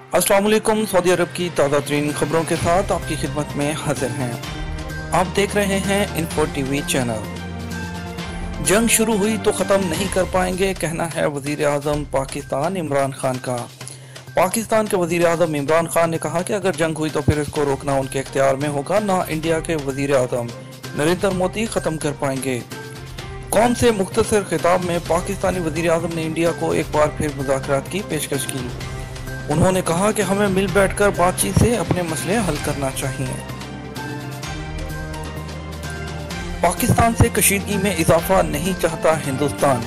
अस्सलाम वालेकुम। सऊदी अरब की ताज़ा तरीन खबरों के साथ आपकी खिदमत में हाजिर हैं। आप देख रहे हैं इन्फो टीवी चैनल। जंग शुरू हुई तो ख़त्म नहीं कर पाएंगे, कहना है वज़ीर आज़म पाकिस्तान इमरान खान का। पाकिस्तान के वज़ीर आज़म इमरान खान ने कहा कि अगर जंग हुई तो फिर इसको रोकना उनके इख्तियार में होगा, ना इंडिया के वज़ीर आज़म नरेंद्र मोदी ख़त्म कर पाएंगे। कौम से मुख्तसर खिताब में पाकिस्तानी वज़ीर आज़म ने इंडिया को एक बार फिर मुज़ाकरात की पेशकश की। उन्होंने कहा कि हमें मिल बैठकर बातचीत से अपने मसले हल करना चाहिए। पाकिस्तान से कशीदगी में इजाफा नहीं चाहता हिंदुस्तान।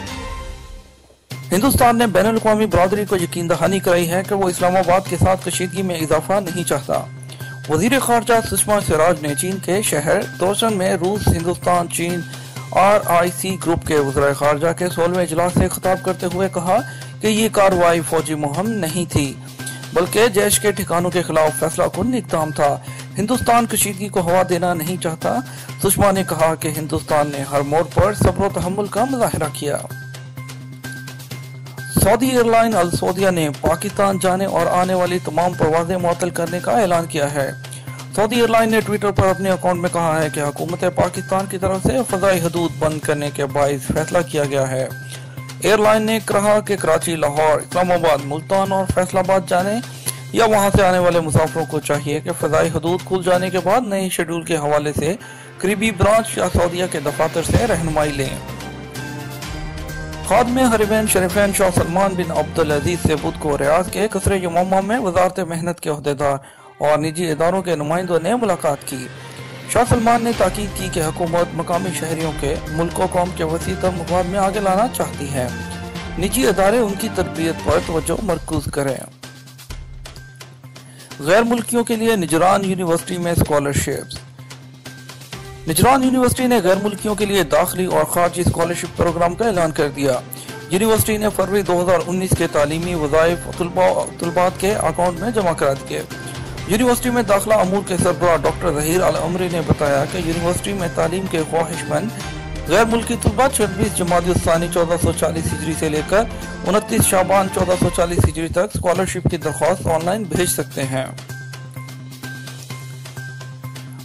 हिंदुस्तान ने बैनुल अक़वामी बरादरी को यकीन दहानी कराई है कि वो इस्लामाबाद के साथ कशीदगी में इजाफा नहीं चाहता। वज़ीर ख़ारजा सुषमा स्वराज ने चीन के शहर तोशन में रूस, हिंदुस्तान, चीन RIC ग्रुप के वज़ीर ख़ारजा के 16वें इजलास से खिताब करते हुए कहा कि ये कार्रवाई फौजी मुहिम नहीं थी, बल्कि जैश के ठिकानों के खिलाफ फैसला कुन इक़दाम था। हिंदुस्तान कशीदगी को हवा देना नहीं चाहता। सुषमा ने कहा कि हिंदुस्तान ने हर मोड़ पर सब्र व तहम्मुल का मुज़ाहिरा किया। सऊदी एयरलाइन अल सऊदिया ने पाकिस्तान जाने और आने वाली तमाम परवाजें मुअत्तल करने का ऐलान किया है। सऊदी एयरलाइन ने ट्विटर पर अपने अकाउंट में कहा है कि हुकूमत पाकिस्तान की तरफ से फ़ज़ाई हदूद बंद करने के बाइस फैसला किया गया है। एयरलाइन ने कहा कि कराची, लाहौर, इस्लामाबाद, मुल्तान और फैसलाबाद जाने या वहां से आने वाले मुसाफिरों को चाहिए कि फ़ज़ाई हदूद खुल जाने के बाद नए शेड्यूल के हवाले से करीबी ब्रांच या सऊदीया के दफातर से रहनुमाई लें। खादिम हरमैन शरीफैन शाह सलमान बिन अब्दुल अजीज से बुध को रियाद के कसर यमामा में वजारत मेहनत के अहदेदार और निजी इदारों के नुमाइंदों ने मुलाकात की। शाह सलमान ने ताकीद की कि हुकूमत मकामी शहरियों के मुल्क कौम के वसी तर मफाद में आगे लाना चाहती है। निजी इदारे उनकी तरबियत पर तवज्जो मरकूज करें। गैर मुल्कियों के लिए निजरान यूनिवर्सिटी में स्कॉलरशिप्स। निजरान यूनिवर्सिटी ने गैर मुल्कियों के लिए दाखिली और खारजी स्कॉलरशिप प्रोग्राम का ऐलान कर दिया। यूनिवर्सिटी ने फरवरी 2019 के तालीमी वज़ाइफ तुलबात के अकाउंट में जमा करा दिए। यूनिवर्सिटी में दाखिला अमूर के सरबराह डॉक्टर ज़हीर अल अमरी ने बताया कि यूनिवर्सिटी में तालीम के ख्वाहिशमंद गैर मुल्की तलबा 26 जमात-उल-सानी 1440 हिजरी से लेकर 29 शाबान 1440 हिजरी तक स्कॉलरशिप की दरख्वास्त ऑनलाइन भेज सकते हैं।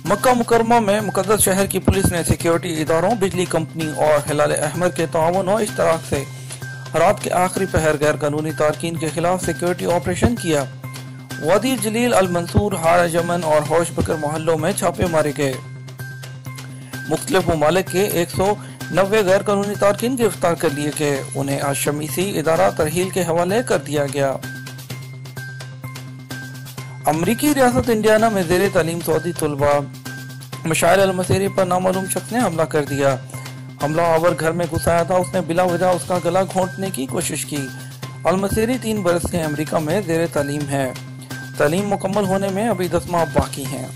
मक्का मुकरमा में मुकद्दस शहर की पुलिस ने सिक्योरिटी इदारों, बिजली कंपनी और हिलाल अहमर के ताउन और इश्तराक से रात के आखिरी पहर गैर कानूनी तारकीन के खिलाफ सिक्योरिटी ऑपरेशन किया। वादी जलील अल मंसूर, हार यमन और होश बकर मोहल्लों में छापे मारे गए। मुख्तलिफ ममालिक के 190 गैर कानूनी तारकीन गिरफ्तार कर लिए गए। उन्हें आज शमीसी इदारा तरहील के हवाले कर दिया गया। अमरीकी रियासत इंडियाना में ज़ेरे तालीम सऊदी तलबा मशाइल अल मसीरी पर नामालूम शख्स ने हमला कर दिया। हमला आवर घर में घुस आया था। उसने बिला वजह उसका गला घोंटने की कोशिश की। अल मसीरी 3 बरस से अमरीका में ज़ेरे तालीम है। तालीम मुकम्मल होने में अभी 10 माह बाकी हैं।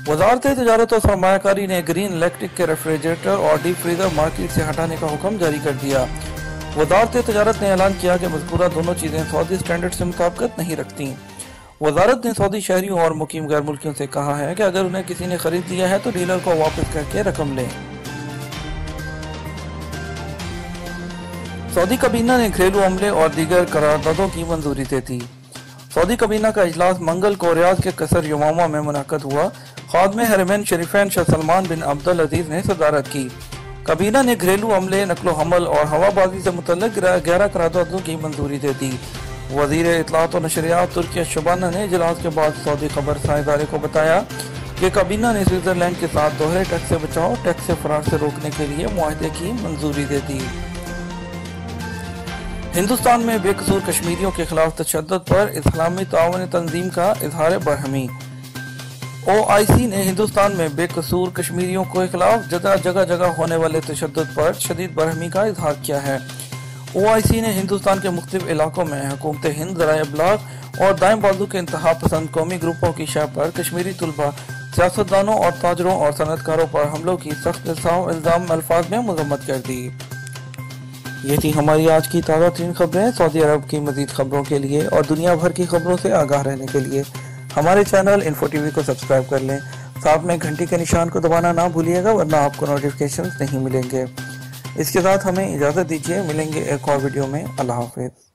वज़ारत तिजारत और सरमायाकारी ने ग्रीन इलेक्ट्रिक के रेफ्रिजरेटर और डीप फ्रीजर मार्केट से हटाने का हुक्म जारी कर दिया। वज़ारत तिजारत ने ऐलान किया कि मज़कूरा दोनों चीजें सऊदी स्टैंडर्ड से मुताबिकत नहीं रखती। वज़ारत ने सऊदी शहरियों और मुकीम गैर मुल्कियों से कहा है कि अगर उन्हें किसी ने खरीद लिया है तो डीलर को वापस करके रकम लें। सऊदी काबीना ने घरेलू हमले और दीगर करारदादों की मंजूरी दे दी। सऊदी काबीना का इजलास मंगल को रियाद के कसर यमामा में मुनक्कद हुआ। खादिम हरमैन शरीफैन शाह सलमान बिन अब्दुल अजीज ने सदारत की। काबीना ने घरेलू हमले, नकलो हमल और हवाबाजी से मुतल्लिक 11 करारदादों की मंजूरी दे दी। वज़ीर इत्तलात और नशरियात तुर्की शबाना ने इजलास के बाद सऊदी खबरसां इदारे को बताया कि काबीना ने स्विट्जरलैंड के साथ दोहरे टैक्स से बचाव, टैक्स से फरार से रोकने के लिए मुआहदे की मंजूरी दे दी। हिंदुस्तान में बेकसूर कश्मीरियों के खिलाफ तशद्दुद पर इस्लामी ताउन तंजीम का इजहार बरहमी। OIC ने हिंदुस्तान में बेकसूर कश्मीरियों के खिलाफ जगह जगह होने वाले तशद्दुद पर शदीद बरहमी का इजहार किया है। OIC ने हिंदुस्तान के मुख्तलिफ इलाकों में हुकूमत हिंद, ज़राए इब्लाग और दाएं बाजू के इंतहा पसंद कौमी ग्रुपों की शह पर कश्मीरी तलबा, सियासतदानों और ताजरों और सनतकारों पर हमलों की सख्त इल्जाम अल्फाज में मजम्मत कर दी। ये थी हमारी आज की ताज़ा तरीन खबरें। सऊदी अरब की मज़ीद खबरों के लिए और दुनिया भर की खबरों से आगाह रहने के लिए हमारे चैनल इन्फो टीवी को सब्सक्राइब कर लें। साथ में घंटी के निशान को दबाना ना भूलिएगा, वरना आपको नोटिफिकेशंस नहीं मिलेंगे। इसके साथ हमें इजाज़त दीजिए। मिलेंगे एक और वीडियो में। अल्लाह हाफ़िज़।